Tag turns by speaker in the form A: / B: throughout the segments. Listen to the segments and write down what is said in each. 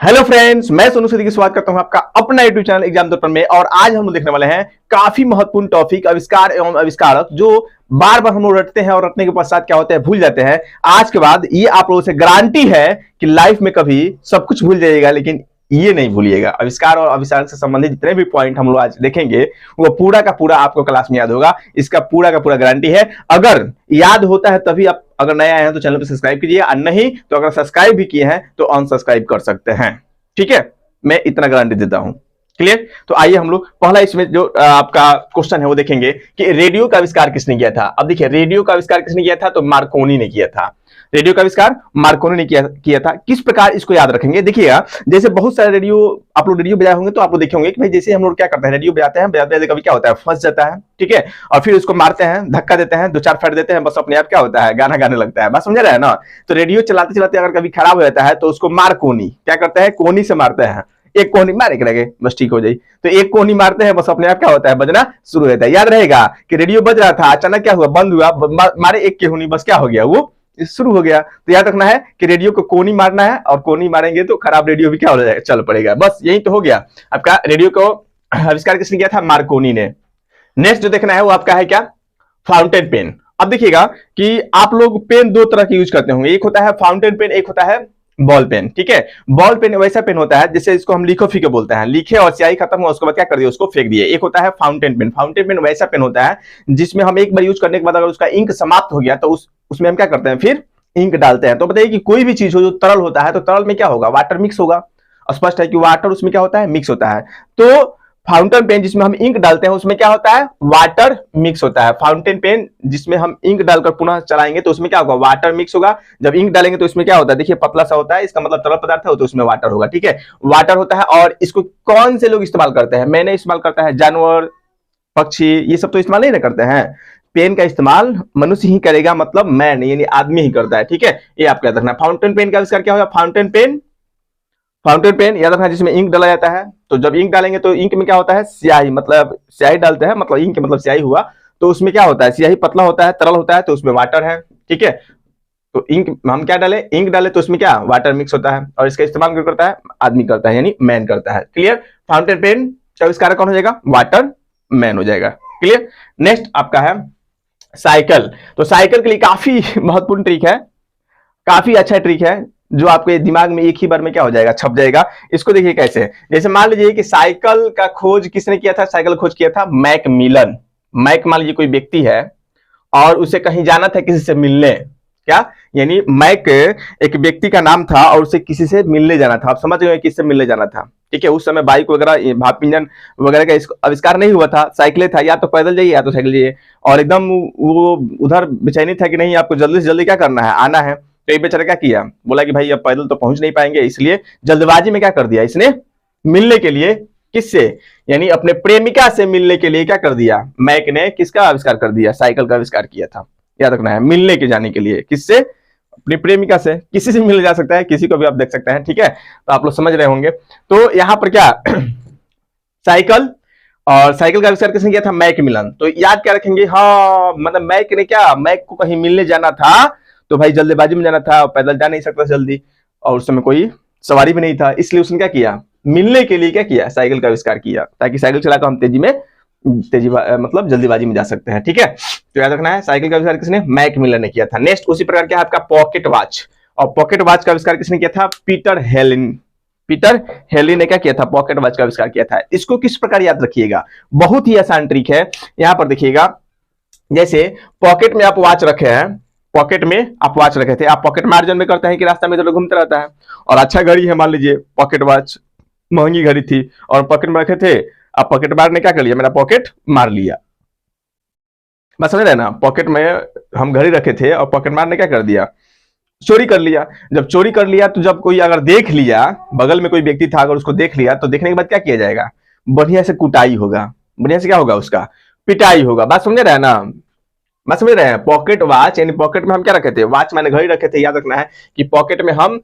A: Hello friends, मैं सोनू सिद्दीकी स्वागत करता हूं आपका अपना यूट्यूब चैनल एग्जाम दर्पण में। और आज हम लोग देखने वाले हैं काफी महत्वपूर्ण टॉपिक आविष्कार एवं आविष्कारक, जो बार बार हम लोग रटते हैं और रटने के पश्चात क्या होता है, भूल जाते हैं। आज के बाद ये आप लोगों से गारंटी है कि लाइफ में कभी सब कुछ भूल जाइएगा, लेकिन ये नहीं भूलिएगा। आविष्कार और आविष्कार से संबंधित जितने भी पॉइंट हम लोग आज देखेंगे वो पूरा का पूरा आपको क्लास में याद होगा। इसका पूरा का पूरा गारंटी है। अगर याद होता है तभी आप, अगर नए आए हैं तो चैनल पर सब्सक्राइब कीजिए, और नहीं तो अगर सब्सक्राइब भी किए हैं तो अनसब्सक्राइब कर सकते हैं। ठीक है, मैं इतना गारंटी देता हूं। क्लियर? तो आइए हम लोग पहला इसमें जो आपका क्वेश्चन है वो देखेंगे कि रेडियो का आविष्कार किसने किया था। अब देखिए, रेडियो का आविष्कार किसने किया था, तो मार्कोनी ने किया था। रेडियो का आविष्कार मार्कोनी ने किया था। किस प्रकार इसको याद रखेंगे, देखिएगा। जैसे बहुत सारे रेडियो, आप लोग रेडियो बजाए होंगे तो आप लोग देखे होंगे कि भाई जैसे हम लोग क्या करते हैं, रेडियो बजाते हैं, बजाते कभी क्या होता है, फंस जाता है। ठीक है, और फिर उसको मारते हैं, धक्का देते हैं, दो चार फट देते हैं, बस अपने आप क्या होता है, गाना गाने लगता है। बस समझ रहे हैं ना। तो रेडियो चलाते चलाते अगर कभी खराब हो जाता है तो उसको मारकोनी क्या करते हैं, कोनी से मारते हैं। एक कोहनी मारे के लगे बस ठीक हो जाए, तो एक कोहनी मारते हैं, बस अपने आप क्या होता है, बजना शुरू होता है। याद रहेगा कि रेडियो बज रहा था, अचानक क्या हुआ, बंद हुआ, मारे एक कोहनी, बस क्या हो गया, वो शुरू हो गया। तो याद रखना है कि रेडियो को कोनी मारना है, और कोनी मारेंगे तो खराब रेडियो भी क्या हो जाएगा, चल पड़ेगा। बस यही तो हो गया आपका। रेडियो को आविष्कार किसने किया था, मार्कोनी ने। नेक्स्ट जो देखना है वो आपका है क्या, फाउंटेन पेन। अब देखिएगा कि आप लोग पेन दो तरह के यूज करते होंगे, एक होता है फाउंटेन पेन, एक होता है बॉल पेन। ठीक है, बॉल पेन वैसा पेन होता है जैसे इसको हम लिखो फीके बोलते हैं, लिखे और स्याही खत्म हुआ उसके बाद क्या कर दिया, उसको फेंक दिए। एक होता है फाउंटेन पेन। फाउंटेन पेन वैसा पेन होता है जिसमें हम एक बार यूज करने के बाद अगर उसका इंक समाप्त हो गया तो उसमें हम क्या करते हैं, फिर इंक डालते हैं। तो बताइए कि कोई भी चीज हो जो तरल होता है तो तरल में क्या होगा, वाटर मिक्स होगा। स्पष्ट है कि वाटर उसमें क्या होता है, मिक्स होता है। तो फाउंटेन पेन जिसमें हम इंक डालते हैं उसमें क्या होता है, वाटर मिक्स होता है। फाउंटेन पेन जिसमें हम इंक डालकर पुनः चलाएंगे तो उसमें क्या होगा, वाटर मिक्स होगा। जब इंक डालेंगे तो इसमें क्या होता है, देखिए पतला सा होता है, इसका मतलब तरल पदार्थ है, तो उसमें वाटर होगा। ठीक है, वाटर होता है। और इसको कौन से लोग इस्तेमाल करते हैं, मैंने इस्तेमाल करता है, जानवर पक्षी ये सब तो इस्तेमाल नहीं ना करते हैं। पेन का इस्तेमाल मनुष्य ही करेगा, मतलब मैन यानी आदमी ही करता है। ठीक है, ये आपको याद रखना। फाउंटेन पेन का आविष्कार क्या होगा, फाउंटेन पेन। फाउंटेन पेन याद रखना जिसमें इंक डाला जाता है। तो जब इंक डालेंगे तो इंक में क्या होता है, स्याही, मतलब स्याही डालते हैं, मतलब इंक मतलब स्याही हुआ। तो उसमें क्या होता है, स्याही पतला होता है, तरल होता है, तो उसमें वाटर है। ठीक है, तो इंक हम क्या डाले, इंक डाले तो उसमें क्या, वाटर मिक्स होता है। और इसका इस्तेमाल क्यों करता है, आदमी करता है, यानी मैन करता है। क्लियर? फाउंटेन पेन का आविष्कार कौन हो जाएगा, वाटर मैन हो जाएगा। क्लियर? नेक्स्ट आपका है साइकिल। तो साइकिल के लिए काफी महत्वपूर्ण ट्रिक है, काफी अच्छा ट्रिक है, जो आपके दिमाग में एक ही बार में क्या हो जाएगा, छप जाएगा। इसको देखिए कैसे, जैसे मान लीजिए कि साइकिल का खोज किसने किया था, साइकिल खोज किया था मैकमिलन। मैक मान लीजिए कोई व्यक्ति है और उसे कहीं जाना था किसी से मिलने, क्या यानी मैक एक व्यक्ति का नाम था और उसे किसी से मिलने जाना था। आप समझ गए किससे मिलने जाना था। ठीक है, उस समय बाइक वगैरह, भाप इंजन वगैरह का आविष्कार नहीं हुआ था, साइकिलें था, या तो पैदल जाइए या तो साइकिल जाइए। और एकदम वो उधर बेचैनी था कि नहीं आपको जल्दी से जल्दी क्या करना है, आना है। तो एक बेचारा क्या किया, बोला कि भाई अब पैदल तो पहुंच नहीं पाएंगे, इसलिए जल्दबाजी में क्या कर दिया, इसने मिलने के लिए किससे, यानी अपने प्रेमिका से मिलने के लिए क्या कर दिया, मैक ने किसका आविष्कार कर दिया, साइकिल का आविष्कार किया था। याद रखना है, मिलने के जाने के लिए, किससे, अपनी प्रेमिका से। किसी से मिल जा सकता है, किसी को भी आप देख सकते हैं। ठीक है, तो आप लोग समझ रहे होंगे। तो यहां पर क्या साइकिल, और साइकिल का आविष्कार किसने किया था, मैकमिलन। तो याद क्या रखेंगे, हाँ मतलब मैक ने क्या, मैक को कहीं मिलने जाना था, तो भाई जल्दबाजी में जाना था, पैदल जा नहीं सकता जल्दी, और उस समय कोई सवारी भी नहीं था, इसलिए उसने क्या किया, मिलने के लिए क्या किया, साइकिल का आविष्कार किया, ताकि साइकिल चलाकर हम तेजी मतलब जल्दीबाजी में जा सकते हैं। ठीक है, तो याद रखना है साइकिल का आविष्कार किसने, मैकमिलन ने किया था। नेक्स्ट उसी प्रकार क्या है आपका पॉकेट वॉच। और पॉकेट वॉच का आविष्कार किसने किया था, पीटर हेलिन। पीटर हेलिन ने क्या किया था, पॉकेट वॉच का आविष्कार किया था। इसको किस प्रकार याद रखिएगा, बहुत ही आसान ट्रिक है। यहां पर देखिएगा, जैसे पॉकेट में आप वॉच रखे हैं, पॉकेट में आप वॉच रखे थे, आप पॉकेट मार्जिन में करते हैं कि रास्ता में इधर घूमता रहता है, और अच्छा घड़ी है, मान लीजिए पॉकेट वॉच महंगी घड़ी थी और पॉकेट में रखे थे, अब पॉकेट मार ने क्या कर लिया, मेरा पॉकेट मार लिया। बस समझ रहे ना, पॉकेट में हम घड़ी रखे थे और पॉकेट मार ने क्या कर दिया, चोरी कर लिया। जब चोरी कर लिया तो जब कोई अगर देख लिया, बगल में कोई व्यक्ति था अगर उसको देख लिया, तो देखने के बाद क्या किया जाएगा, बढ़िया से कुटाई होगा, बढ़िया से क्या होगा, उसका पिटाई होगा। बात समझ रहे हैं ना, मैं समझ रहे हैं। पॉकेट वॉच यानी पॉकेट में हम क्या रखे थे, वॉच मैंने घड़ी रखे थे। याद रखना है कि पॉकेट में हम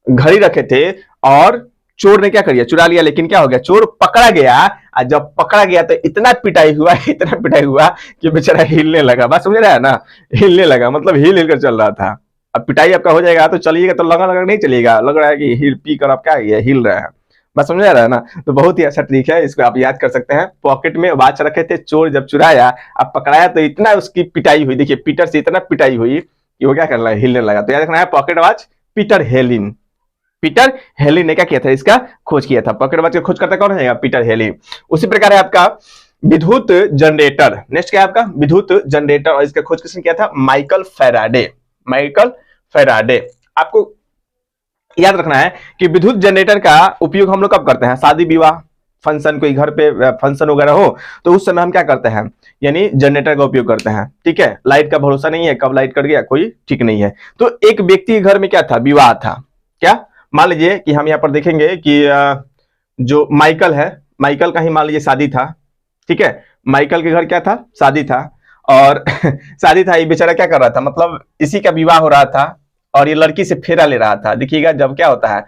A: घड़ी रखे थे और चोर ने क्या कर लिया, चुरा लिया। लेकिन क्या हो गया, चोर पकड़ा गया, और जब पकड़ा गया तो इतना पिटाई हुआ, इतना पिटाई हुआ कि बेचारा हिलने लगा। बात समझ रहा है ना, हिलने लगा मतलब हिल हिल कर चल रहा था। अब पिटाई आपका हो जाएगा तो चलिएगा, तो लगा लगा नहीं चलिएगा, लग रहा है कि हिल पी कर आप क्या हिल रहे हैं, बस समझ रहा है ना। तो बहुत ही अच्छा ट्रिक है, इसको आप याद कर सकते हैं। पॉकेट में वॉच रखे थे, चोर जब चुराया, अब पकड़ाया तो इतना उसकी पिटाई हुई, देखिए पीटर से इतना पिटाई हुई कि वो क्या कर रहा है, हिलने लगा। तो याद रखना है पॉकेट वॉच पीटर हेलिन, पीटर हेलिन ने क्या किया था, इसका खोज किया था। पॉकेट वॉच का खोज करता कौन है, पीटर हेलिन। उसी प्रकार है आपका विद्युत जनरेटर। नेक्स्ट क्या है आपका विद्युत जनरेटर, और इसका खोज किसने किया था, माइकल फैराडे, माइकल फैराडे। आपको याद रखना है कि विद्युत जनरेटर का उपयोग हम लोग कब करते हैं, शादी विवाह फंक्शन, कोई घर पे फंक्शन वगैरह हो तो उस समय हम क्या करते हैं, यानी जनरेटर का उपयोग करते हैं। ठीक है, लाइट का भरोसा नहीं है, कब लाइट कट गया कोई ठीक नहीं है। तो एक व्यक्ति के घर में क्या था, विवाह था। क्या, मान लीजिए कि हम यहाँ पर देखेंगे कि जो माइकल है, माइकल का ही मान लीजिए शादी था। ठीक है, माइकल के घर क्या था, शादी था, और शादी था, ये बेचारा क्या कर रहा था, मतलब इसी का विवाह हो रहा था और ये लड़की से फेरा ले रहा था। देखिएगा जब क्या होता है,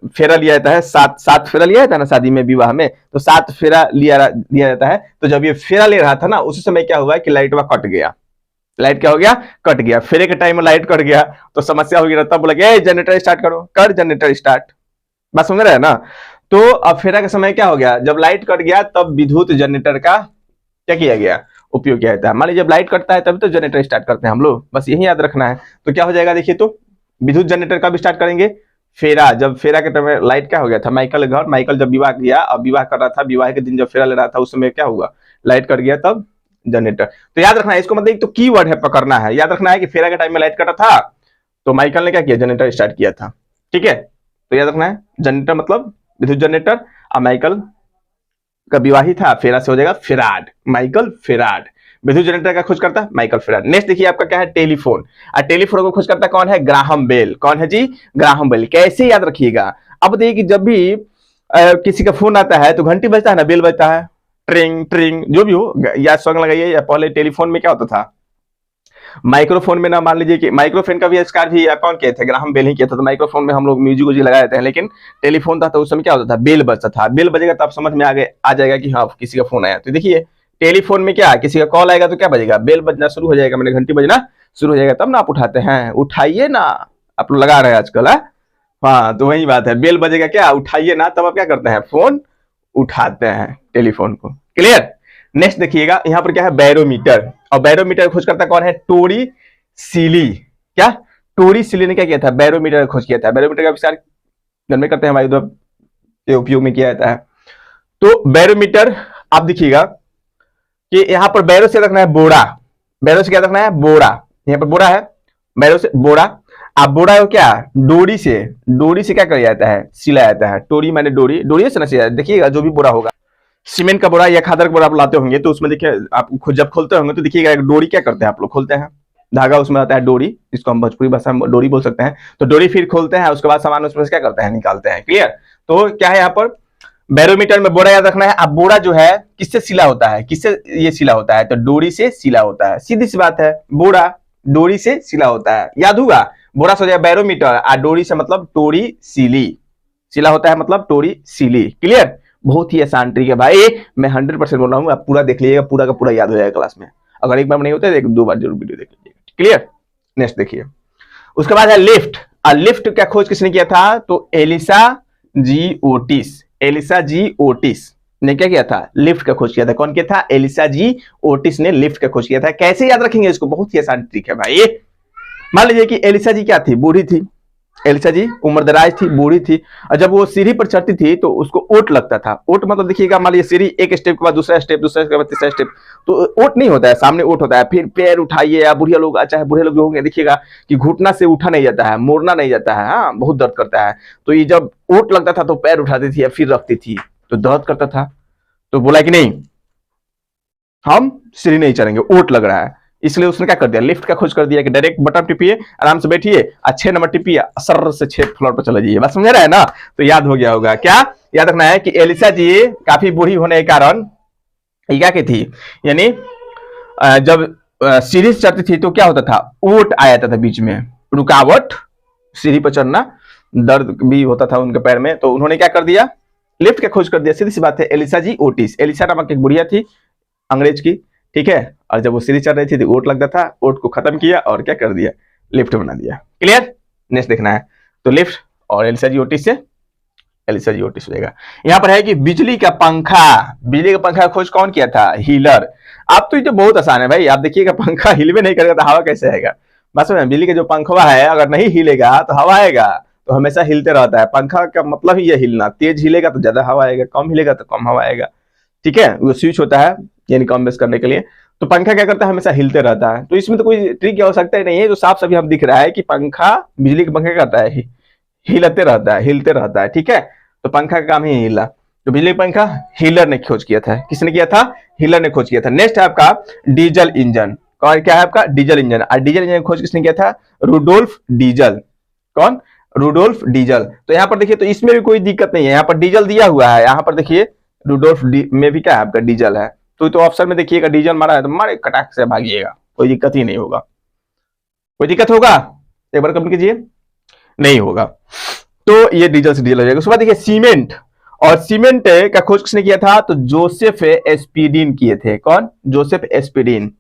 A: फेरा लिया जाता है, सात फेरा लिया जाता है ना शादी में विवाह में, तो 7 फेरा लिया जाता है। तो जब ये फेरा ले रहा था ना, उसी समय क्या हुआ कि लाइट वह कट गया, लाइट क्या हो गया, कट गया। फेरे के टाइम में लाइट कट गया तो समस्या हो गई, तब बोला जनरेटर स्टार्ट करो, कर जनरेटर स्टार्ट, बात समझ रहे हैं ना। तो अब फेरा के समय क्या हो गया, जब लाइट कट गया तब विद्युत जनरेटर का क्या किया गया, उपयोग किया जाता है। मान लीजिए जब लाइट कटता है तभी तो जनरेटर स्टार्ट करते हैं हम लोग, बस यही याद रखना है। तो क्या हो जाएगा, देखिए तो विद्युत जनरेटर कब स्टार्ट करेंगे, फेरा, जब फेरा के टाइम में लाइट क्या हो गया था, माइकल घर, माइकल जब विवाह किया, अब विवाह कर रहा था, विवाह के दिन जब फेरा ले रहा था उस समय क्या हुआ, लाइट कट गया, तब जनरेटर। तो याद रखना है इसको, मतलब एक तो कीवर्ड है पकड़ना है, याद रखना है कि फेरा के टाइम में लाइट कटा था तो माइकल ने क्या किया, जनरेटर स्टार्ट किया था। ठीक है, तो याद रखना है जनरेटर मतलब विद्युत जनरेटर, और माइकल का विवाही था, फेरा से हो जाएगा फेराड, माइकल फेराड। विद्युत जनरेटर का खोज करता माइकल फेराड। नेक्स्ट देखिए आपका क्या है, टेलीफोन। और टेलीफोन को खोज करता कौन है, ग्राहम बेल। कौन है जी, ग्राहम बेल। कैसे याद रखिएगा, अब देखिए कि जब भी किसी का फोन आता है तो घंटी बजता है ना, बेल बजता है, ट्रिंग ट्रिंग जो भी हो, या सॉन्ग लगाइए। या पहले टेलीफोन में क्या होता था, माइक्रोफोन में ना, मान लीजिए कि माइक्रोफोन का भी आविष्कार भी कौन किए थे, ग्राहम बेल ही किया था। तो माइक्रोफोन में हम लोग म्यूजिक व्यूजिक लगा देते हैं, लेकिन टेलीफोन था तो उस समय क्या होता था, बेल बजता था। बेल बजेगा तो आप समझ में आ जाएगा कि हाँ किसी का फोन आया। तो देखिए टेलीफोन में क्या, किसी का कॉल आएगा तो क्या बजेगा, बेल बजना शुरू हो जाएगा, मैंने घंटी बजना शुरू हो जाएगा, तब ना आप उठाते हैं। उठाइए ना, आप लोग लगा रहे हैं आजकल। हाँ तो वही बात है, बेल बजेगा क्या, उठाइए ना, तब आप क्या करते हैं, फोन उठाते हैं टेलीफोन को। क्लियर। नेक्स्ट देखिएगा यहाँ पर क्या है, बैरोमीटर। और बैरोमीटर खोज करता कौन है, टोरी सीली। क्या, टोरी सीली ने क्या किया था, बैरोमीटर का खोज किया था। बैरोमीटर का आविष्कार घर में करते हैं, हमारे के उपयोग में किया जाता है। तो बैरोमीटर आप देखिएगा कि यहाँ पर बैरो से रखना है बोरा, बैरो से क्या रखना है, बोरा। यहाँ पर बोरा है, बैरो से बोरा। आप बोरा हो क्या, डोरी से क्या किया जाता है, सिला जाता है। टोरी माने डोरी, डोरी से ना सिला। देखिएगा जो भी बोरा होगा, सीमेंट का बोरा या खादर का बोरा आप लाते होंगे तो उसमें देखिए आप खुद जब खोलते होंगे तो देखिएगा एक डोरी क्या करते हैं आप लोग, खोलते हैं, धागा उसमें आता है डोरी, इसको हम भोजपुरी भाषा में डोरी बोल सकते हैं। तो डोरी फिर खोलते हैं, उसके बाद सामान उसमें से क्या करते हैं, निकालते हैं। क्लियर। तो क्या है यहाँ पर, बैरोमीटर में बोरा याद रखना है। अब बोरा जो है किससे सिला होता है, किससे ये सिला होता है, तो डोरी से सिला होता है। सीधी सी बात है, बोरा डोरी से सिला होता है, याद होगा। बोरा से हो जाएगा बैरोमीटर, और डोरी से मतलब टोरी सीली, सिला होता है मतलब टोरी सीली। क्लियर। बहुत ही आसान ट्रिक है भाई, मैं 100% बोल रहा हूँ, आप पूरा देख लीजिएगा, पूरा का पूरा याद हो जाएगा क्लास में। अगर एक बार में नहीं होता है तो 2 बार जरूर वीडियो देख लीजिएगा। क्लियर। नेक्स्ट देखिए, उसके बाद है लिफ्ट। लिफ्ट का खोज किसने किया था, तो एलिसा जी ओटिस। एलिसा जी ओटिस ने क्या किया था, लिफ्ट का खोज किया था। कौन किया था, एलिसा जी ओटिस ने लिफ्ट का खोज किया था। कैसे याद रखेंगे इसको, बहुत ही आसान ट्रिक है भाई। मान लीजिए कि एलिसा जी क्या थी, बूढ़ी थी। एलिसा जी उम्रदराज थी, बूढ़ी थी, और जब वो सीढ़ी पर चढ़ती थी तो उसको ओट लगता था। ओट मतलब देखिएगा, मान लीजिए सीढ़ी एक स्टेप के बाद दूसरा स्टेप, दूसरा के बाद तीसरा स्टेप, तो ओट नहीं होता है, सामने ओट होता है। फिर पैर उठाइए, या बुढ़िया लोग, चाहे बूढ़े लोग होंगे, देखिएगा कि घुटना से उठा नहीं जाता है, मोड़ना नहीं जाता है, हाँ बहुत दर्द करता है। तो ये जब ओट लगता था तो पैर उठाती थी या फिर रखती थी तो दर्द करता था। तो बोला कि नहीं, हम सीढ़ी नहीं चढ़ेंगे, ओट लग रहा है। इसलिए उसने क्या कर दिया, लिफ्ट का खोज कर दिया कि डायरेक्ट बटन टिपिए, आराम से बैठिए, 6 नंबर टिपिए, असर से 6 फ्लोर पर चले जाइए। बस समझ रहा है ना। तो याद हो गया होगा। क्या याद रखना है कि एलिसा जी काफी बूढ़ी होने के कारण क्या की थी, यानी जब सीढ़ी चढ़ती थी तो क्या होता था, ओट आ जाता था बीच में, रुकावट, सीढ़ी पर चढ़ना, दर्द भी होता था उनके पैर में। तो उन्होंने क्या कर दिया, लिफ्ट का खोज कर दिया। सीधी सी बात है, एलिसा जी ओटिस। एलिसा नामक एक बुढ़िया थी अंग्रेज की, ठीक है। और जब वो सीढ़ी चढ़ रही थी तो ओट लगता था, ओट को खत्म किया और क्या कर दिया, लिफ्ट बना दिया। क्लियर, नेक्स्ट देखना है तो लिफ्ट और एलिसा जीओटी से एलिसा जीओटी से जाएगा। यहाँ पर है कि बिजली का पंखा, बिजली का पंखा खोज कौन किया था? हीलर। आप तो ये तो बहुत आसान है भाई, आप देखिएगा पंखा हिलवे नहीं करेगा तो हवा कैसे आएगा? बस में बिजली का जो पंखवा है अगर नहीं हिलेगा तो हवा आएगा, तो हमेशा हिलते रहता है। पंखा का मतलब ही ये हिलना, तेज हिलेगा तो ज्यादा हवा आएगा, कम हिलेगा तो कम हवा आएगा। ठीक है, वो स्विच होता है यानी कम बेस करने के लिए। तो पंखा क्या करता है? हमेशा हिलते रहता है। तो इसमें तो कोई ट्रिक हो सकता ही नहीं है, जो साफ सभी हम दिख रहा है कि पंखा, बिजली का पंखा करता है हिलते रहता है, हिलते रहता है। ठीक है, तो पंखा का काम ही हिला। तो बिजली पंखा हीलर ने खोज किया था। किसने किया था? हीलर ने खोज किया था। नेक्स्ट है आपका डीजल इंजन। कौन क्या है आपका? Diesel engine. और डीजल इंजन खोज किसने किया था? Rudolf Diesel. कौन? Rudolf Diesel. तो यहाँ पर देखिए, तो इसमें भी कोई दिक्कत नहीं है, यहाँ पर डीजल दिया हुआ है, यहाँ पर देखिए रुडोल्फ में भी क्या है आपका? डीजल है। तो ऑप्शन में देखिएगा डीजल मारा है तो मारे कटाक से भागिएगा, कोई दिक्कत ही नहीं होगा। कोई दिक्कत होगा? एक बार कमेंट कीजिए। नहीं होगा। तो ये डीजल से डीजल हो जाएगा। उसके बाद देखिए सीमेंट, और सीमेंट का खोज किसने किया था? तो जोसेफ एस्पिडिन किए थे। कौन? Joseph Aspdin.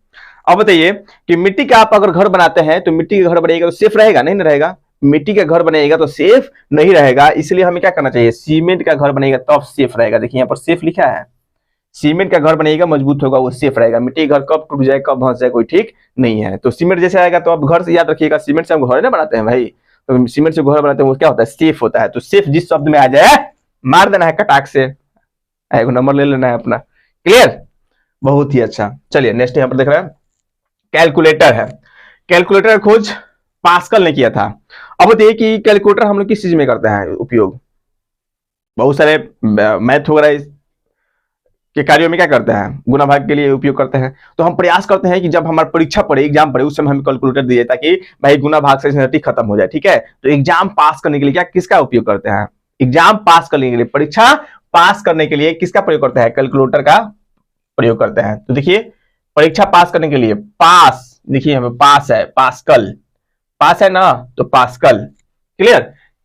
A: अब बताइए कि मिट्टी का आप अगर घर बनाते हैं तो मिट्टी का घर बनेगा तो सेफ रहेगा? नहीं ना रहेगा। मिट्टी का घर बनेगा तो सेफ नहीं रहेगा, इसलिए हमें क्या करना चाहिए? सीमेंट का घर बनेगा तब सेफ रहेगा। देखिए यहाँ पर सेफ लिखा है, सीमेंट का घर बनेगा मजबूत होगा, वो सेफ रहेगा। मिट्टी का घर कब टूट जाए कब धंस जाए कोई ठीक नहीं है। तो सीमेंट जैसे आएगा तो आप घर से याद रखिएगा, सीमेंट से हम घर ना बनाते हैं भाई, तो सीमेंट से घर बनाते हैं वो क्या होता है? सेफ होता है। तो सेफ जिस शब्द में आ जाए मार देना है कटाक से, एक नंबर ले लेना है अपना। क्लियर, बहुत ही अच्छा। चलिए नेक्स्ट यहाँ पर देख रहे हैं कैलकुलेटर है। कैलकुलेटर का खोज पास्कल ने किया था। अब बताइए कि कैलकुलेटर हम लोग किस चीज में करते हैं उपयोग? बहुत सारे मैथ वगैरह के कार्यों में क्या करते हैं? गुना भाग के लिए उपयोग करते हैं। तो हम प्रयास करते हैं कि जब हमारा परीक्षा पड़े, एग्जाम पड़े, उस समय हमें कैलकुलेटर दिए ताकि भाई गुना भाग से झंझट खत्म हो जाए। ठीक है, तो एग्जाम पास करने के लिए क्या किसका उपयोग करते हैं? एग्जाम पास करने के लिए, परीक्षा पास करने के लिए किसका प्रयोग करते हैं? कैलकुलेटर का प्रयोग करते हैं। तो देखिए परीक्षा पास करने के लिए पास, देखिए हमें पास है, पास्कल, पास है ना, तो पास्कल। क्लियर,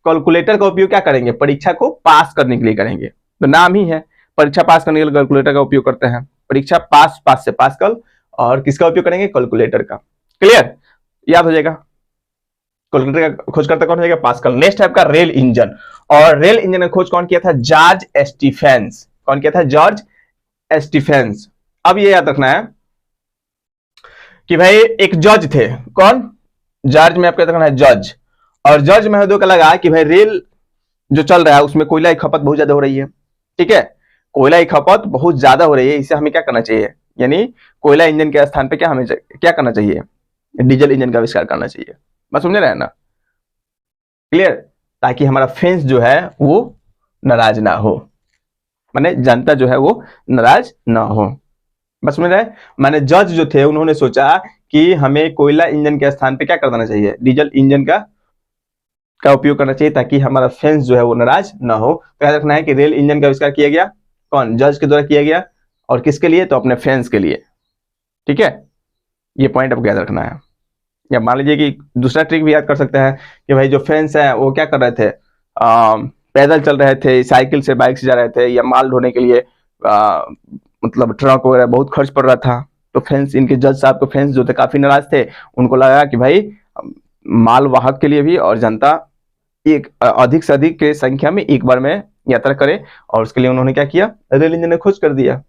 A: कैलकुलेटर का उपयोग क्या करेंगे? परीक्षा को पास करने के लिए करेंगे, तो नाम ही है परीक्षा पास करने के लिए कैलकुलेटर का उपयोग करते हैं। परीक्षा पास, पास से पास्कल, और किसका उपयोग करेंगे? कैलकुलेटर का। क्लियर, याद हो जाएगा। कैलकुलेटर का खोज करता कौन हो जाएगा? पास्कल। नेक्स्ट है आपका रेल इंजन, और रेल इंजन का खोज कौन किया था? George Stephens. कौन किया था? George Stephens. अब ये याद रखना है कि भाई एक जज थे। कौन? जॉर्ज में आपको याद रखना है जज। और जज महोदय का लगा कि भाई रेल जो चल रहा है उसमें कोयला की खपत बहुत ज्यादा हो रही है। ठीक है, कोयला की खपत बहुत ज्यादा हो रही है, इसे हमें क्या करना चाहिए? यानी कोयला इंजन के स्थान पे क्या हमें क्या करना चाहिए? डीजल इंजन का आविष्कार करना चाहिए। बस समझ रहे हैं ना? क्लियर, ताकि हमारा फेंस जो है वो नाराज ना हो, माने जनता जो है वो नाराज ना हो। बस समझ रहे? माने जज जो थे उन्होंने सोचा कि हमें कोयला इंजन के स्थान पे क्या कर देना चाहिए? डीजल इंजन का उपयोग करना चाहिए ताकि हमारा फेंस जो है वो नाराज ना हो। तो याद रखना है कि रेल इंजन का आविष्कार किया गया कौन? जज के द्वारा किया गया। और किसके लिए? तो अपने फेंस के लिए। ठीक है, ये पॉइंट आपको याद रखना है। या मान लीजिए कि दूसरा ट्रिक भी याद कर सकते हैं कि भाई जो फेंस है वो क्या कर रहे थे? पैदल चल रहे थे, साइकिल से, बाइक से जा रहे थे, या माल ढोने के लिए मतलब ट्रक वगैरह बहुत खर्च पड़ रहा था। तो फेंस, इनके जज साहब को फेंस जो थे काफी नाराज थे, उनको लगा कि भाई माल वाहक के लिए भी और जनता एक अधिक से अधिक के संख्या में एक बार में यात्रा करे, और उसके लिए उन्होंने क्या किया? रेल इंजन ने खोज कर दिया।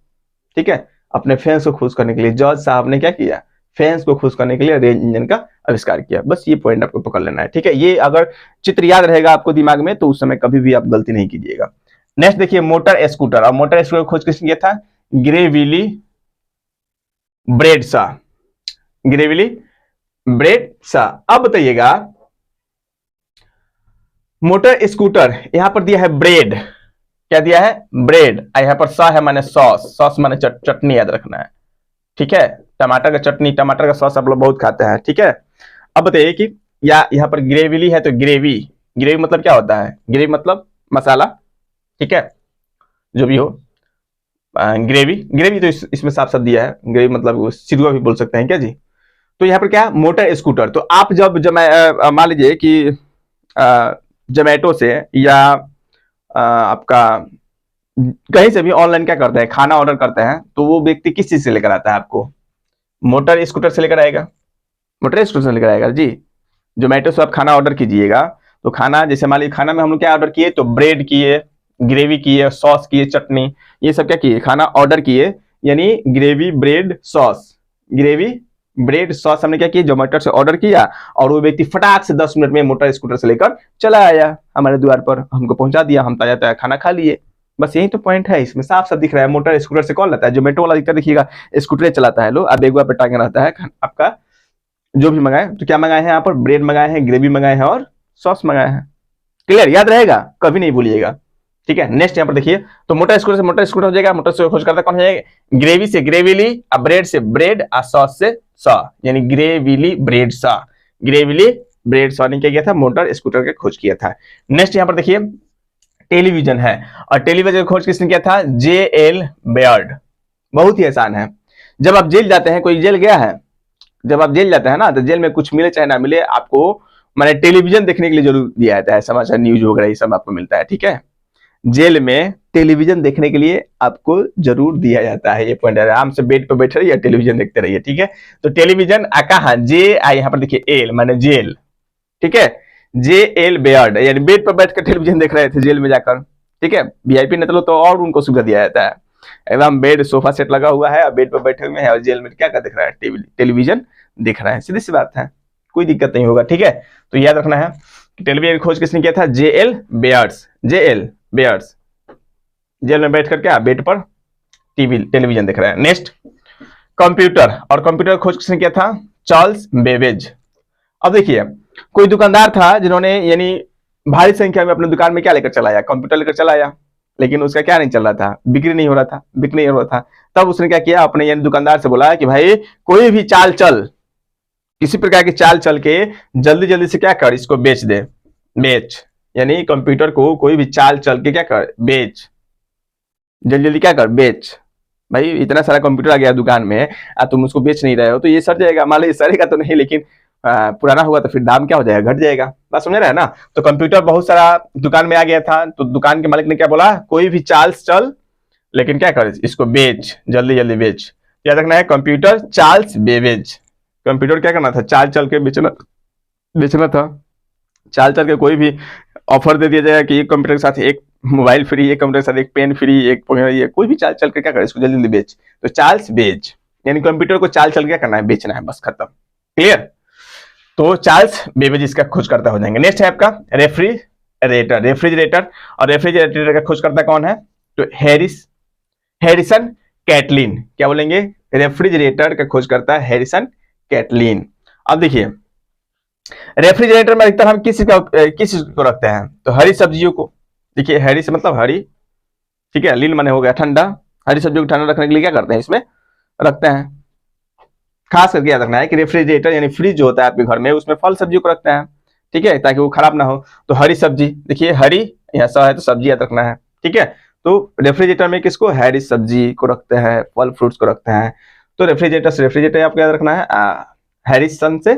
A: ठीक है, अपने फेंस को खोज करने के लिए जज साहब ने क्या किया? फेंस को खोज करने के लिए रेल इंजन का आविष्कार किया। बस ये पॉइंट आपको पकड़ लेना है। ठीक है, ये अगर चित्र याद रहेगा आपको दिमाग में तो उस समय कभी भी आप गलती नहीं कीजिएगा। नेक्स्ट देखिए मोटर स्कूटर। और मोटर स्कूटर खोज किसने किया था? ग्रेविली ब्रेडशॉ। ग्रेविली ब्रेडशॉ। अब बताइएगा मोटर स्कूटर, यहां पर दिया है ब्रेड। क्या दिया है? ब्रेड। यहां पर सा है माने सॉस, सॉस माने चटनी, याद रखना है। ठीक है, टमाटर का चटनी, टमाटर का सॉस आप लोग बहुत खाते हैं। ठीक है, अब बताइए कि या यहाँ पर ग्रेविली है तो ग्रेवी, ग्रेवी मतलब क्या होता है? ग्रेवी मतलब मसाला। ठीक है, जो भी हो ग्रेवी, ग्रेवी तो इसमें साफ साफ दिया है। ग्रेवी मतलब सिरवा भी बोल सकते हैं क्या जी? तो यहाँ पर क्या? Motor scooter. तो आप जब मान लीजिए कि जोमेटो से या आपका कहीं से भी ऑनलाइन क्या करते हैं, खाना ऑर्डर करते हैं, तो वो व्यक्ति किस चीज से लेकर आता है आपको? मोटर स्कूटर से लेकर आएगा। मोटर स्कूटर से लेकर आएगा जी। जोमेटो से आप खाना ऑर्डर कीजिएगा तो खाना, जैसे मान लीजिए खाना में हम लोग क्या ऑर्डर किए, तो ब्रेड किए, ग्रेवी किए, सॉस किए, चटनी, ये सब क्या किए, खाना ऑर्डर किए, यानी gravy bread sauce, gravy bread sauce हमने क्या किया, जोमेटो से ऑर्डर किया और वो व्यक्ति फटाक से 10 मिनट में मोटर स्कूटर से लेकर चला आया हमारे द्वार पर, हमको पहुंचा दिया, हम ताजा ताजा खाना खा लिए। बस यही तो पॉइंट है, इसमें साफ साफ दिख रहा है। मोटर स्कूटर से कौन लाता है, जोमेटो वाला दिक्कत देखिएगा, स्कूटर चलाता है, लो अब बेगुआ पे टांगे रहता है आपका जो भी मंगाए। तो क्या मंगाए हैं यहाँ पर, ब्रेड मंगाए हैं, ग्रेवी मंगाए हैं और सॉस मंगाए हैं। क्लियर, याद रहेगा, कभी नहीं भूलिएगा, ठीक है। नेक्स्ट यहाँ पर देखिए, तो मोटर स्कूटर से मोटर स्कूटर हो जाएगा, मोटर से खोज करता कौन हो जाएगा, ग्रेवी से ग्रेवीली, अब ब्रेड से ब्रेड, और सॉस से सॉ, यानी ग्रेवीली ब्रेड सॉ, ग्रेवीली ब्रेड सॉ ने क्या किया था, मोटर स्कूटर का खोज किया था। नेक्स्ट यहाँ पर देखिए, टेलीविजन है, और टेलीविजन खोज किसने किया था, J.L. बेयर्ड। बहुत ही आसान है। जब आप जेल जाते हैं, कोई जेल गया है, जब आप जेल जाते हैं ना, तो जेल में कुछ मिले चाहे ना मिले, आपको मैंने टेलीविजन देखने के लिए जरूर दिया जाता है, समाचार न्यूज वगैरह ये सब आपको मिलता है, ठीक है। जेल में टेलीविजन देखने के लिए आपको जरूर दिया जाता है, ये पॉइंट आराम से बेड पर बैठे रहिए, टेलीविजन देखते रहिए, ठीक है। तो टेलीविजन कहा, यहाँ पर देखिए एल माने जेल, ठीक है, J.L. बेयर्ड, यानी बेड पर बैठकर टेलीविजन देख रहे थे जेल में जाकर, ठीक है। वीआईपी नेता तो और उनको सुविधा दिया जाता है, एकदम बेड सोफा सेट लगा हुआ है, बेड पर बैठे हुए हैं और जेल में क्या क्या दिख रहा है, टेलीविजन दिख रहा है, सीधी सी बात है, कोई दिक्कत नहीं होगा, ठीक है। तो याद रखना है कि टेलीविजन खोज किसने किया था, J.L. बेयर्ड्स, J.L. बेयर्ड्स, जेल में बैठकर क्या बेड पर टेलीविजन देख रहा है। नेक्स्ट कंप्यूटर, और कंप्यूटर खोज किसने किया था, चार्ल्स बेबेज। अब देखिए, कोई दुकानदार था जिन्होंने यानी भारी संख्या में अपने दुकान में क्या लेकर चला आया, कंप्यूटर लेकर चला आया, लेकिन उसका क्या नहीं चल रहा था, बिक्री नहीं हो रहा था, बिक्री नहीं हो रहा था। तब उसने क्या किया, अपने यानी दुकानदार से बोला कि भाई कोई भी चाल चल, किसी प्रकार की चाल चल के जल्दी जल्दी से क्या कर, इसको बेच दे, बेच, यानी कंप्यूटर को कोई भी चाल चल के क्या कर, बेच, जल्दी जल्दी क्या कर, बेच। भाई इतना सारा कंप्यूटर आ गया दुकान में, तुम उसको बेच नहीं रहे हो तो ये सड़ जाएगा, मान लो सड़ेगा तो नहीं, लेकिन पुराना हुआ तो फिर दाम क्या हो जाएगा, घट जाएगा, बात समझ रहे हैं ना। तो कंप्यूटर बहुत सारा दुकान में आ गया था, तो दुकान के मालिक ने क्या बोला, कोई भी चाल चल, लेकिन क्या कर, इसको बेच, जल्दी जल्दी बेच। याद रखना है, कंप्यूटर चार्ल्स बेबेज, कंप्यूटर क्या करना था, चाल चल के बेचना था, चाल चल के कोई भी ऑफर दे दिया जाएगा कि एक कंप्यूटर के साथ एक मोबाइल फ्री, एक कंप्यूटर के साथ एक पेन फ्री, एक कोई भी चाल चल के क्या करे, इसको जल्दी जल्दी बेच। तो चार्ल्स बेज, यानी कंप्यूटर को चाल चल के क्या करना है, बेचना है, बस खत्म, क्लियर। तो चार्ल्स बेबेज इसका खोजकर्ता हो जाएंगे। नेक्स्ट है आपका रेफ्रिजरेटर, रेफ्रिजरेटर, और रेफ्रिजरेटर का खोजकर्ता कौन है, तो हैरिसन कैटलिन, क्या बोलेंगे, रेफ्रिजरेटर का खोजकर्ता हैरिसन कैटलिन। अब देखिए, रेफ्रिजरेटर में अधिकतर हम किस चीज को रखते हैं, तो हरी सब्जियों को, देखिए हरी से मतलब हरी, ठीक है, लीन माने हो गया ठंडा, हरी सब्जियों को ठंडा रखने के लिए क्या करते हैं, इसमें रखते हैं। खास करके याद रखना है कि रेफ्रिजरेटर यानी फ्रिज जो होता है आपके घर में, उसमें फल सब्जियों को रखते हैं, ठीक है, ताकि वो खराब ना हो। तो हरी सब्जी, देखिए हरी यहाँ सा है तो सब्जी याद रखना है, ठीक है। तो रेफ्रिजरेटर में किसको, हरी सब्जी को रखते हैं, फल फ्रूट्स को रखते हैं। तो रेफ्रिजरेटर से रेफ्रिजरेटर आपको याद रखना है, हैरिसन से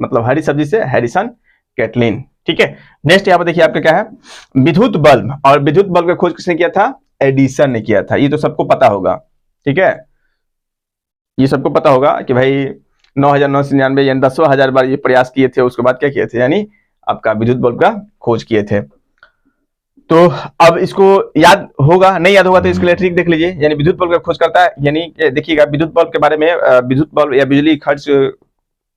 A: मतलब हरी सब्जी से हैरिसन कैटलिन, ठीक है। नेक्स्ट यहाँ पर देखिए आपका क्या है, विद्युत बल्ब, और विद्युत बल्ब का खोज किसने किया था, एडिसन ने किया था, ये तो सबको पता होगा, ठीक है, ये सबको पता होगा कि भाई 9,999 यानी 10,000 बार ये प्रयास किए थे, उसके बाद क्या किए थे, यानी आपका विद्युत बल्ब का खोज किए थे। तो अब इसको याद होगा, नहीं याद होगा तो इसके लिए ट्रिक देख लीजिए, यानी विद्युत बल्ब का खोज करता है, यानी देखिएगा विद्युत बल्ब के बारे में, विद्युत बल्ब या बिजली खर्च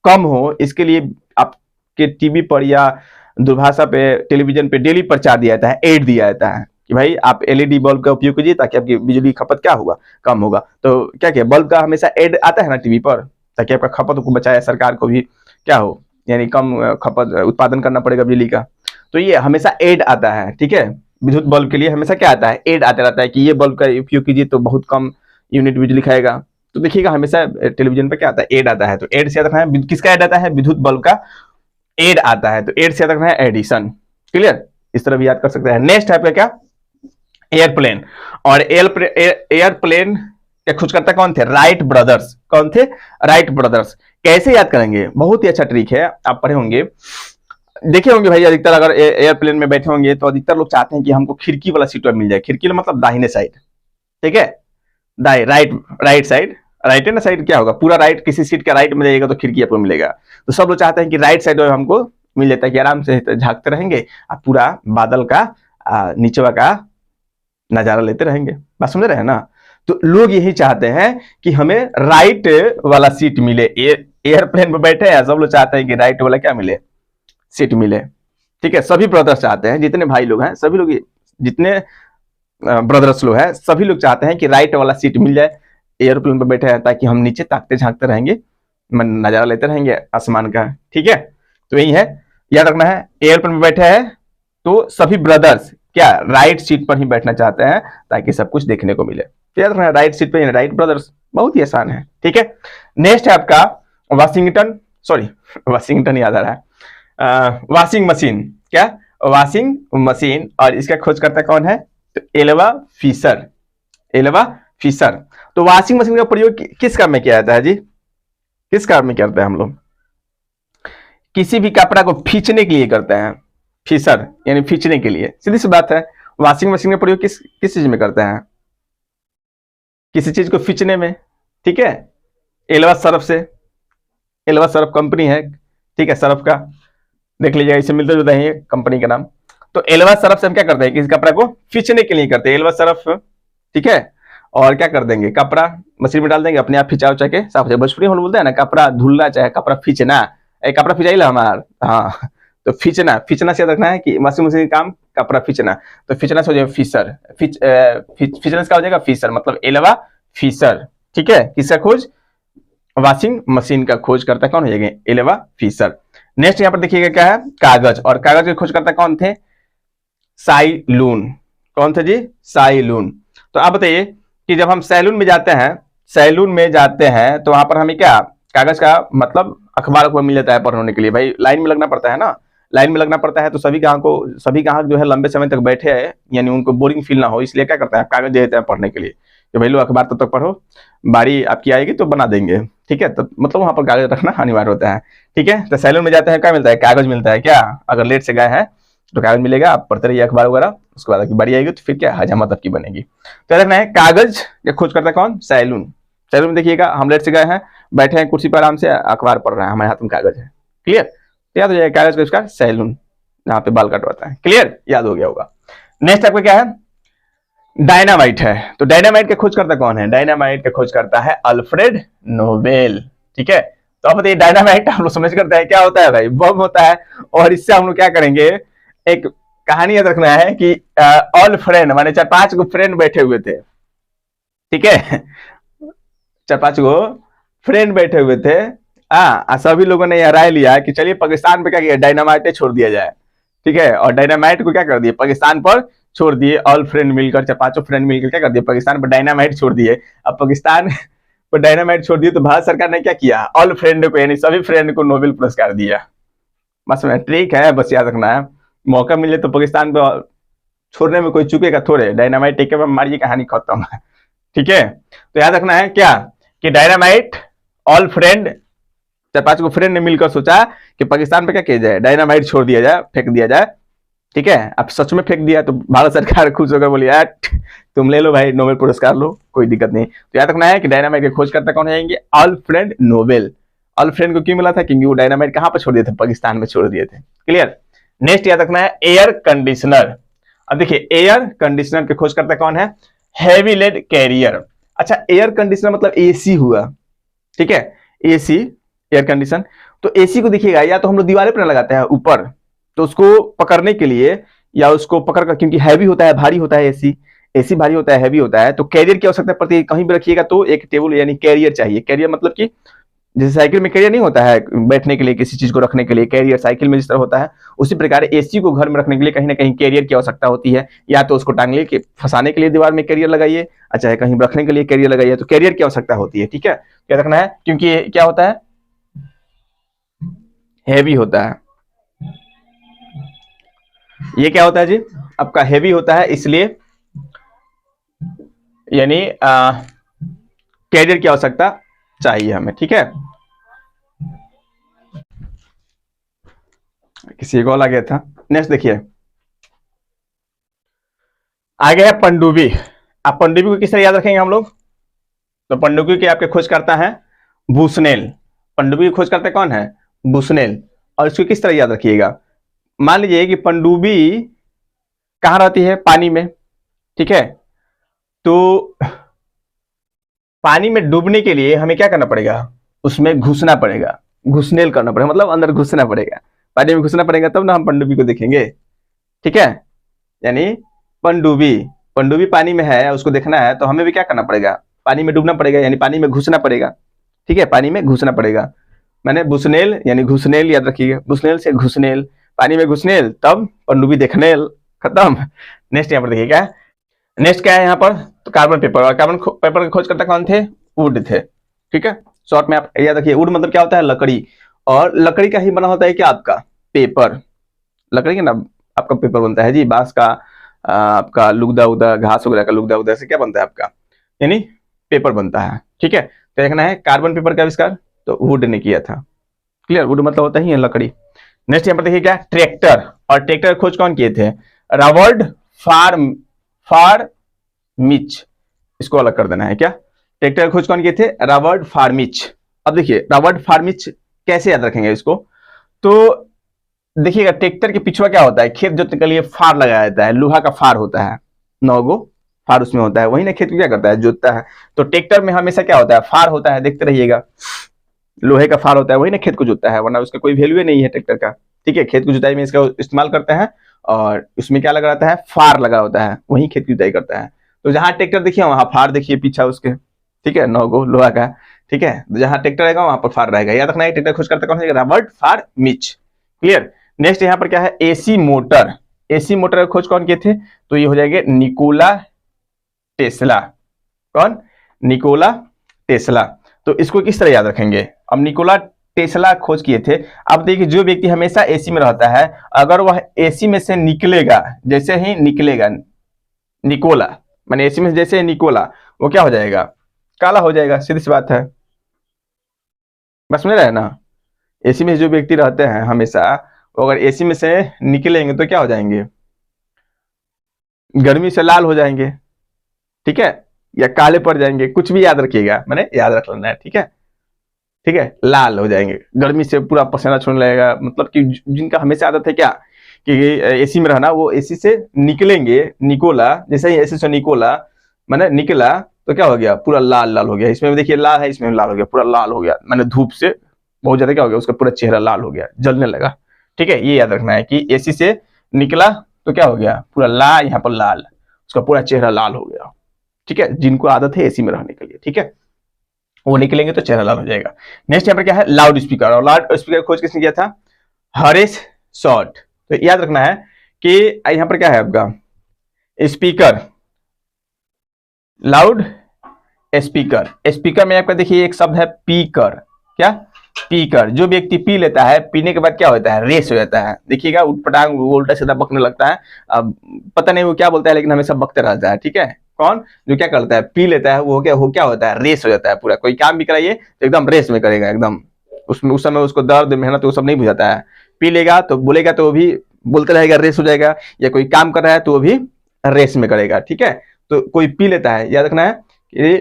A: कम हो, इसके लिए आपके टीवी पर या दूरभाषा पे, टेलीविजन पे डेली प्रचार दिया जाता है, एड दिया जाता है कि भाई आप एलईडी बल्ब का उपयोग कीजिए ताकि आपकी बिजली खपत क्या होगा, कम होगा। तो क्या क्या बल्ब का हमेशा एड आता है ना टीवी पर, ताकि आपका खपत को बचाए, सरकार को भी क्या हो, यानी कम खपत उत्पादन करना पड़ेगा बिजली का, तो ये हमेशा एड आता है, ठीक है। विद्युत बल्ब के लिए हमेशा क्या आता है, एड आता रहता है कि ये बल्ब का उपयोग कीजिए तो बहुत कम यूनिट बिजली खाएगा। तो देखिएगा हमेशा टेलीविजन पर क्या आता है, एड आता है। तो एड से याद रखना है, किसका एड आता है, विद्युत बल्ब का एड आता है, तो एड से याद रखना है एडिशन, क्लियर, इस तरह भी याद कर सकते हैं। नेक्स्ट है क्या, एयरप्लेन, और एयरप्लेन के खोजकर्ता कौन थे, राइट ब्रदर्स, कौन थे, राइट ब्रदर्स। कैसे याद करेंगे, बहुत ही अच्छा ट्रिक है, आप पढ़े होंगे, देखे होंगे भाई, अधिकतर अगर एयरप्लेन में बैठे होंगे तो अधिकतर लोग चाहते हैं कि हमको खिड़की वाला सीट मिल जाए, खिड़की मतलब दाहिने साइड, ठीक है, राइट साइड, राइट है ना साइड, क्या होगा पूरा राइट, किसी सीट का राइट में जाइएगा तो खिड़की आपको मिलेगा। तो सब लोग चाहते हैं कि राइट साइड हमको मिल जाता है कि आराम से झांकते रहेंगे और पूरा बादल का नीचे का नजारा लेते रहेंगे। बात समझ रहे हैं ना। तो लोग यही चाहते हैं कि हमें राइट वाला सीट मिले। एयरप्लेन में बैठे हैं, सब लोग चाहते हैं कि राइट वाला क्या मिले, सीट मिले। ठीक है, सभी ब्रदर्स चाहते हैं, जितने भाई लोग हैं सभी लोग, जितने ब्रदर्स लोग हैं सभी लोग चाहते हैं कि राइट वाला सीट मिल जाए एयरप्लेन पर बैठे हैं, ताकि हम नीचे ताकते झांकते रहेंगे, नजारा लेते रहेंगे आसमान का। ठीक है, तो यही है, याद रखना है। एयरप्लेन में बैठे हैं तो सभी ब्रदर्स क्या राइट सीट पर ही बैठना चाहते हैं ताकि सब कुछ देखने को मिले। तो याद रखना है, राइट सीट पर राइट ब्रदर्स, बहुत ही आसान है। ठीक है, नेक्स्ट है आपका वाशिंगटन, सॉरी वाशिंगटन याद आ रहा है, वॉशिंग मशीन। क्या वॉशिंग मशीन, और इसका खोजकर्ता कौन है, तो एल्वा फिशर, एल्वा फिशर। तो वॉशिंग मशीन का प्रयोग किस काम में किया जाता है जी, किस काम में करते हैं हम लोग, किसी भी कपड़ा को खींचने के लिए करते हैं, फिशर यानी खींचने के लिए, सीधी सी बात है। वॉशिंग मशीन का प्रयोग किस चीज में करते हैं, किसी चीज को खींचने में। ठीक है, एल्वा सर्फ से, एल्वा सर्फ कंपनी है, ठीक है, सर्फ का देख लीजिएगा, इससे मिलते जुलते हैं कंपनी का नाम। तो एल्वा सर्फ से हम क्या करते हैं, किसी कपड़ा को खींचने के लिए करते हैं एल्वा सर्फ। ठीक है, और क्या कर देंगे, कपड़ा मशीन में डाल देंगे, अपने आप खिंचा उचा के साफ हो जाए। भोजपुरी हम बोलते हैं ना, कपड़ा धुलना चाहे कपड़ा खींचना, कपड़ा खिंचाइला हमार, हाँ तो खींचना, खींचना से रखना है कि वॉशिंग मशीन का काम कपड़ा खींचना, तो खींचना से हो जाएगा फिशर, खींचना से क्या हो जाएगा फिशर, मतलब एल्वा फिशर। ठीक है, किसका खोज, वॉशिंग मशीन का खोज करता कौन हो जाएगा, एल्वा फिशर। नेक्स्ट यहाँ पर देखिएगा क्या है, कागज, और कागज के खोज करता कौन थे, साइलून। कौन थे जी, साइलून। तो आप बताइए कि जब हम सैलून में जाते हैं, सैलून में जाते हैं तो वहां पर हमें क्या कागज का मतलब अखबार को मिल जाता है पढ़ने के लिए। भाई लाइन में लगना पड़ता है ना, लाइन में लगना पड़ता है, तो सभी ग्राहक जो है लंबे समय तक बैठे हैं, यानी उनको बोरिंग फील ना हो, इसलिए क्या करते हैं कागज दे देते हैं पढ़ने के लिए कि भाई लो अखबार तब तक पढ़ो, बारी आपकी आएगी तो बना देंगे। ठीक है, तो मतलब वहां पर कागज रखना अनिवार्य होता है। ठीक है, तो सैलून में जाते हैं क्या मिलता है, कागज मिलता है। क्या अगर लेट से गए हैं तो कागज मिलेगा, आप पढ़ते रहिए अखबार वगैरह, उसके बाद आपकी बारी आएगी तो फिर क्या हजामत आपकी बनेगी। तो याद रखना है कागज का खोज करता है कौन, सैलून। सैलून में देखिएगा हम लेट से गए हैं, बैठे हैं कुर्सी पर आराम से, अखबार पढ़ रहे हैं, हमारे हाथ में कागज है। क्लियर, तो याद हो जाएगा कागज का इसका सैलून, जहाँ पे बाल कटवाता है। क्लियर, याद हो गया होगा। नेक्स्ट आपका क्या है, डायनामाइट है। तो डायनामाइट का खोज करता कौन है, डायनामाइट का खोज करता है अल्फ्रेड नोबेल। ठीक है, तो अब बताइए डायनामाइट हम लोग समझ करते हैं क्या होता है, भाई बम होता है। और इससे हम लोग क्या करेंगे, एक कहानी याद रखना है कि ऑल फ्रेंड माने 4-5 गो फ्रेंड बैठे हुए थे। ठीक है, 4-5 गो फ्रेंड बैठे हुए थे, सभी लोगों ने यह राय लिया कि चलिए पाकिस्तान पे क्या किया, डायनामाइट छोड़ दिया जाए। ठीक है, और डायनामाइट को क्या कर दिए, पाकिस्तान पर छोड़ दिए। ऑल फ्रेंड मिलकर, 4-5 फ्रेंड मिलकर क्या कर दिए, पाकिस्तान पर डायनामाइट छोड़ दिए। अब पाकिस्तान पर डायनामाइट छोड़ दिए तो भारत सरकार ने क्या किया, ऑल फ्रेंड को यानी सभी फ्रेंड को नोबेल पुरस्कार दिया। बस ट्रिक है, बस याद रखना है, मौका मिले तो पाकिस्तान पे छोड़ने में कोई चुकेगा थोड़े, डायनामाइट टेके पर मारिए, कहानी खत्म है। ठीक है, तो याद रखना है क्या कि डायनामाइट ऑल फ्रेंड, 4-5 गो फ्रेंड ने मिलकर सोचा कि पाकिस्तान पे क्या किया जाए, डायनामाइट छोड़ दिया जाए, फेंक दिया जाए। ठीक है, अब सच में फेंक दिया तो भारत सरकार खुश होकर बोली यार तुम ले लो भाई नोबेल पुरस्कार लो, कोई दिक्कत नहीं। तो याद रखना है कि डायनामाइट के खोज करता कौन जाएंगे, अल्फ्रेड नोबेल। अल्फ्रेड को क्यों मिला था, क्योंकि वो डायनामाइट कहां पर छोड़ दिए थे, पाकिस्तान में छोड़ दिए थे। क्लियर। नेक्स्ट याद रखना है एयर कंडीशनर। अब देखिए एयर कंडीशनर के खोज करता कौन है, हैवी लेड कैरियर। अच्छा, एयर कंडीशनर मतलब एसी हुआ। ठीक है, एसी एयर कंडीशन। तो एसी को देखिएगा या तो हम लोग दीवार पर लगाते हैं ऊपर, तो उसको पकड़ने के लिए, या उसको पकड़कर, क्योंकि हैवी होता है, भारी होता है एसी, एसी भारी होता है, हैवी होता है, तो कैरियर की आवश्यकता पड़ती है। कहीं भी रखिएगा तो एक टेबल यानी कैरियर चाहिए। कैरियर मतलब कि जैसे साइकिल में कैरियर नहीं होता है बैठने के लिए, किसी चीज को रखने के लिए कैरियर साइकिल में जिस तरह होता है, उसी प्रकार एसी को घर में रखने के लिए कहीं ना कहीं कैरियर की आवश्यकता होती है। या तो उसको टांगने के फंसाने के लिए दीवार में कैरियर लगाइए, अच्छा है कहीं रखने के लिए कैरियर लगाइए, तो कैरियर की आवश्यकता होती है। ठीक है, क्या रखना है, क्योंकि क्या होता है, हैवी होता है। ये क्या होता है जी, आपका हैवी होता है, इसलिए यानी कैरियर की आवश्यकता चाहिए हमें। ठीक है, किसी को आ गया था। नेक्स्ट देखिए आ गया पनडुब्बी। अब पनडुब्बी को किस तरह याद रखेंगे हम लोग, तो पनडुब्बी की आपके खोज करता है बुसनेल। पनडुब्बी की खोज करता कौन है? बुसनेल। और इसको किस तरह याद रखिएगा, मान लीजिए कि पनडुब्बी कहां रहती है? पानी में, ठीक है। तो पानी में डूबने के लिए हमें क्या करना पड़ेगा? उसमें घुसना पड़ेगा, घुसनेल करना पड़ेगा, मतलब अंदर घुसना पड़ेगा, पानी में घुसना पड़ेगा, तब ना हम पनडुब्बी को देखेंगे, ठीक है। यानी पनडुब्बी, पनडुब्बी पानी में है, उसको देखना है तो हमें भी क्या करना पड़ेगा? पानी में डूबना पड़ेगा, यानी पानी में घुसना पड़ेगा, ठीक है, पानी में घुसना पड़ेगा। मैंने बुसनेल यानी घुसनेल याद रखिएगा, बुसनेल से घुसनेल, पानी में घुसनेल, तब पनडुब्बी देखनेल, खत्म। नेक्स्ट यहाँ पर देखिए क्या है, नेक्स्ट क्या है यहाँ पर? तो कार्बन पेपर, और कार्बन पेपर के खोजकर्ता कौन थे? वुड थे, ठीक है। शॉर्ट में आप याद रखिए, वुड मतलब क्या होता है? लकड़ी। और लकड़ी का ही बना होता है क्या आपका? पेपर। लकड़ी का ना आपका पेपर बनता है जी, बांस का आपका लुगदा उगदा, घास वगैरह का लुगदा उगदा से क्या बनता है आपका? यानी पेपर बनता है, ठीक है। तो देखना है कार्बन पेपर का आविष्कार तो वुड ने किया था। क्लियर? वुड मतलब होता ही है लकड़ी। नेक्स्ट यहाँ पर देखिए क्या? ट्रैक्टर। और ट्रैक्टर खोज कौन किए थे? रॉबर्ट फार्मिच। इसको अलग कर देना है क्या? ट्रैक्टर खोज कौन किए थे? रॉबर्ट फार्मिच। अब देखिए रॉबर्ट फार्मिच कैसे याद रखेंगे इसको? तो देखिएगा ट्रैक्टर के पिछवा क्या होता है? खेत जोतने के लिए फार लगाया जाता है, लोहा का फार होता है, 9 गो फार उसमें होता है, वही ना खेत को क्या करता है? जोतता है। तो ट्रैक्टर में हमेशा क्या होता है? फार होता है, देखते रहिएगा, लोहे का फार होता है, वही ना खेत को जोतता है, वरना उसका कोई वैल्यू नहीं है ट्रैक्टर का, ठीक है। खेत को जुताई में इसका इस्तेमाल करते हैं, और उसमें क्या लगा रहता है? फार लगा होता है, वही खेत की जुताई करता है। तो जहां ट्रैक्टर देखिए वहां फार देखिए पीछा उसके, ठीक है, 9 गो लोहा का, ठीक है। तो जहां ट्रैक्टर रहेगा वहां पर फार रहेगा, याद रखना है। ट्रैक्टर खोज करता कौन है? रॉबर्ट फार्मिच। क्लियर? नेक्स्ट यहाँ पर क्या है? AC motor. एसी मोटर का खोज कौन किए थे? तो ये हो जाएंगे निकोला टेस्ला। कौन? Nikola Tesla. तो इसको किस तरह याद रखेंगे? अब निकोला टेस्ला खोज किए थे। अब देखिए जो व्यक्ति हमेशा एसी में रहता है, अगर वह एसी में से निकलेगा, जैसे ही निकलेगा निकोला, माने एसी में जैसे निकोला, वो क्या हो जाएगा? काला हो जाएगा, सीधी सी बात है। बस समझ रहे हैं ना? एसी में जो व्यक्ति रहते हैं हमेशा, वो अगर एसी में से निकलेंगे तो क्या हो जाएंगे? गर्मी से लाल हो जाएंगे, ठीक है, या काले पड़ जाएंगे, कुछ भी याद रखिएगा, मैंने याद रख लेना है, ठीक है, ठीक है। लाल हो जाएंगे, गर्मी से पूरा पसीना छोड़ने लगेगा, मतलब कि जिनका हमेशा आदत है क्या कि एसी में रहना, वो एसी से निकलेंगे, निकोला, जैसे ही एसी से निकोला मैंने निकला तो क्या हो गया? पूरा लाल लाल हो गया। इसमें देखिए लाल है, इसमें लाल हो गया, पूरा लाल हो गया, मैंने धूप से बहुत ज्यादा क्या हो गया? उसका पूरा चेहरा लाल हो गया, जलने लगा, ठीक है। ये याद रखना है कि एसी से निकला तो क्या हो गया? पूरा लाल, यहाँ पर लाल, उसका पूरा चेहरा लाल हो गया, ठीक है। जिनको आदत है एसी में रहने के लिए, ठीक है, वो निकलेंगे तो चेहरा लाल हो जाएगा। नेक्स्ट यहाँ पर क्या है? Loud speaker. और लाउड स्पीकर खोज किसने किया था? हरीश शॉर्ट। तो याद रखना है कि यहाँ पर क्या है आपका? Speaker, loud speaker. स्पीकर में आपका देखिए एक शब्द है पीकर। क्या? पीकर। जो व्यक्ति पी लेता है, पीने के बाद क्या होता है? रेस हो जाता है, देखिएगा उठपटांग उल्टा सीधा बकने लगता है। अब पता नहीं वो क्या बोलता है, लेकिन हमेशा बकते रहता है, ठीक है। कौन? जो क्या करता है? पी लेता है, वो क्या होता है? रेस हो जाता है पूरा। कोई काम भी कराइए तो एकदम रेस में करेगा, एकदम उसमें उस समय उसको दर्द मेहनत वो सब नहीं बुझाता है। पी लेगा तो बोलेगा तो वो भी बोलते रहेगा, रेस हो जाएगा। या कोई काम कर रहा है तो वो भी रेस में करेगा, ठीक है। तो कोई पी लेता है, याद रखना है कि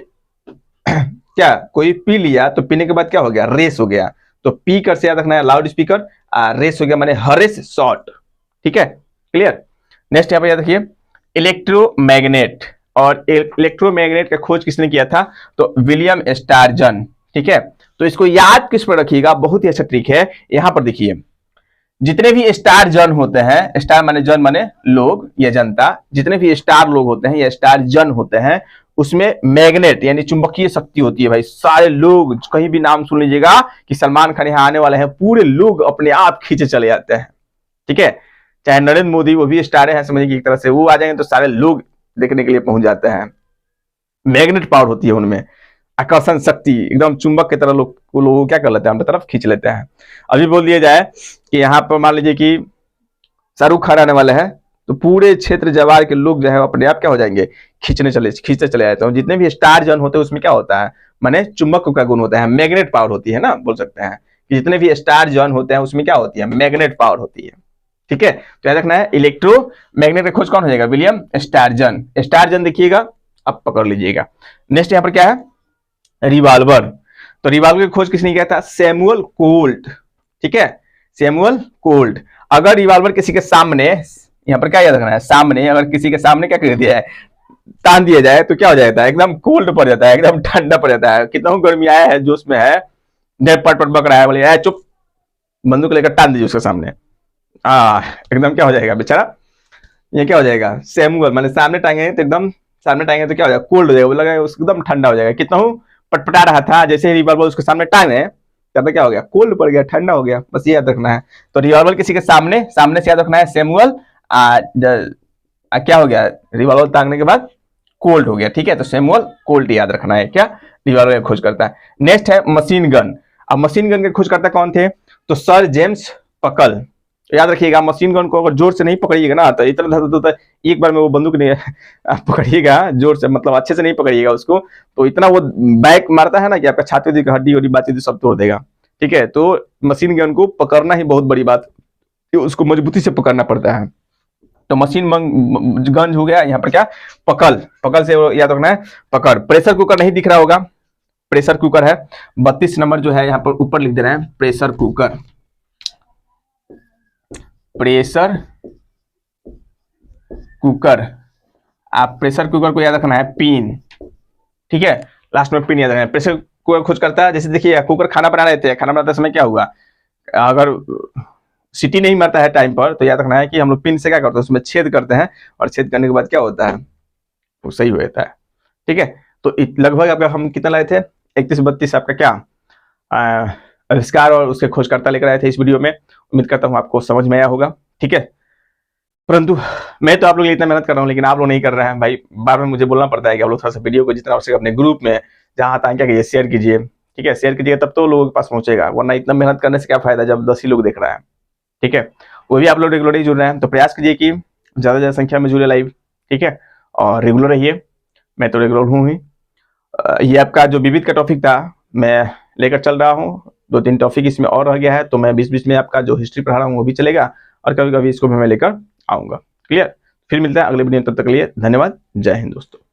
A: क्या? कोई पी लिया तो पीने के बाद क्या हो गया? रेस हो गया। तो पी कर से याद रखना है लाउड स्पीकर, रेस हो गया माने हरेस शॉर्ट, ठीक है। क्लियर? नेक्स्ट यहाँ पर याद रखिए इलेक्ट्रोमैग्नेट। और इलेक्ट्रोमैग्नेट का खोज किसने किया था? तो विलियम स्टारजन, ठीक है। तो इसको याद किस पर रखिएगा? बहुत ही अच्छा ट्रिक है। यहां पर देखिए जितने भी स्टार जन होते हैं, स्टार माने जन माने लोग या जनता, जितने भी स्टार लोग होते हैं या स्टार जन होते हैं, उसमें मैग्नेट यानी चुंबकीय शक्ति होती है भाई। सारे लोग कहीं भी नाम सुन लीजिएगा कि सलमान खान यहाँ आने वाले हैं, पूरे लोग अपने आप खींचे चले जाते हैं, ठीक है। चाहे नरेंद्र मोदी, वो भी स्टार है समझिए कि एक तरह से, वो आ जाएंगे तो सारे लोग देखने के लिए पहुंच जाते हैं। मैग्नेट पावर होती है उनमें, आकर्षण शक्ति, एकदम चुंबक की तरह लोग क्या कर लेते हैं? अपनी तरफ खींच लेते हैं। अभी बोल दिया जाए कि यहाँ पर मान लीजिए कि शाहरुख खान आने वाले हैं, तो पूरे क्षेत्र जवार के लोग जो है अपने आप क्या हो जाएंगे? खींचते चले जाते हैं। जितने भी स्टार जन होते हैं उसमें क्या होता है? माने चुंबक का गुण होता है, मैग्नेट पावर होती है ना, बोल सकते हैं कि जितने भी स्टार जन होते हैं उसमें क्या होती है? मैग्नेट पावर होती है, ठीक है। तो याद रखना है इलेक्ट्रो मैग्नेट का खोज कौन हो जाएगा? विलियम स्टारजन। स्टारजन देखिएगा, अब पकड़ लीजिएगा। नेक्स्ट यहाँ पर क्या है? रिवॉल्वर। तो रिवॉल्वर की खोज किसने किया था? Samuel Colt. ठीक है, सैमुअल कोल्ट। अगर रिवॉल्वर किसी के सामने, यहाँ पर क्या याद रखना है, सामने अगर किसी के सामने क्या कर दिया है, तान दिया जाए तो क्या हो जाता है? एकदम कोल्ड पड़ जाता है, एकदम ठंडा पड़ जाता है। कितना गर्मी आया है, जोश में है, देर पट पट बक रहा है, बोले चुप, बंदूक लेकर टान दीजिए उसके सामने। एकदम क्या हो जाएगा बेचारा, ये क्या हो जाएगा, सैमुअल मैंने सामने टांगे तो एकदम, सामने टांगे तो क्या हो जाएगा, कोल्ड हो जाएगा, वो लगा एकदम ठंडा हो जाएगा। कितना हूँ पटपटा रहा था, जैसे ही रिवॉल्वर उसके सामने टांगे तब क्या हो गया, कोल्ड पड़ गया, ठंडा हो गया। बस ये याद रखना है। तो रिवॉल्वर किसी के सामने, सामने से याद रखना है सैमुअल, क्या हो गया, रिवॉल्वर टांगने के बाद कोल्ड हो गया। ठीक है, तो सैमुअल कोल्ट याद रखना है क्या, रिवॉल्वर खोज करता है। नेक्स्ट है मशीन गन। अब मशीन गन के खोज करता कौन थे? तो सर जेम्स पकल। याद रखिएगा, मशीन गन को अगर जोर से नहीं पकड़िएगा ना तो इतना तो एक बार में वो बंदूक नहीं पकड़िएगा जोर से, मतलब अच्छे से नहीं पकड़िएगा उसको, तो इतना वो बैक मारता है ना कि आपका छाती की हड्डी वड्डी बातचीत सब तोड़ देगा। ठीक है, तो मशीन गन को पकड़ना ही बहुत बड़ी बात, उसको मजबूती से पकड़ना पड़ता है। तो मशीन गन हो गया, यहाँ पर क्या, पकल, पकल से याद रखना है पकड़। प्रेशर कुकर नहीं दिख रहा होगा, प्रेशर कुकर है 32 नंबर जो है यहाँ पर ऊपर लिख दे रहे हैं, प्रेशर कुकर, प्रेशर कुकर। आप प्रेशर कुकर को याद रखना है पिन। ठीक है, लास्ट में पिन याद रखना है। प्रेशर कुकर खोज करता है, जैसे देखिए कुकर खाना बना रहे थे, खाना बनाते समय क्या हुआ, अगर सीटी नहीं मारता है टाइम पर तो याद रखना है कि हम लोग पिन से क्या करते हैं, उसमें छेद करते हैं, और छेद करने के बाद क्या होता है, वो सही हो जाता है। ठीक है, तो लगभग आपका हम कितना लाए थे, 31-32 आपका क्या आविष्कार और उसके खोजकर्ता लेकर आए थे इस वीडियो में। उम्मीद करता हूँ आपको समझ में आया होगा। ठीक है, परंतु मैं तो आप लोग इतना मेहनत कर रहा हूँ, लेकिन आप लोग नहीं कर रहे हैं भाई। बार बार मुझे बोलना पड़ता है कि आप लोग थोड़ा सा वीडियो को जितना आवश्यक अपने ग्रुप में जहाँ तक क्या कीजिए, शेयर कीजिए। ठीक है, शेयर कीजिए तब तो लोगों के पास पहुंचेगा, वरना इतना मेहनत करने से क्या फायदा जब 10 ही लोग देख रहे हैं। ठीक है, वो भी आप लोग रेगुलर ही जुड़ रहे हैं, तो प्रयास कीजिए कि ज़्यादा से ज़्यादा संख्या में जुड़े लाइव। ठीक है, और रेगुलर रहिए, मैं तो रेगुलर हूँ ही। ये आपका जो विविध का टॉपिक था मैं लेकर चल रहा हूँ, 2-3 टॉपिक इसमें और रह गया है, तो मैं बीच-बीच में आपका जो हिस्ट्री पढ़ा रहा हूँ वो भी चलेगा, और कभी-कभी इसको भी मैं लेकर आऊँगा। क्लियर, फिर मिलता है अगले वीडियो, तब तक के लिए धन्यवाद। जय हिंद दोस्तों।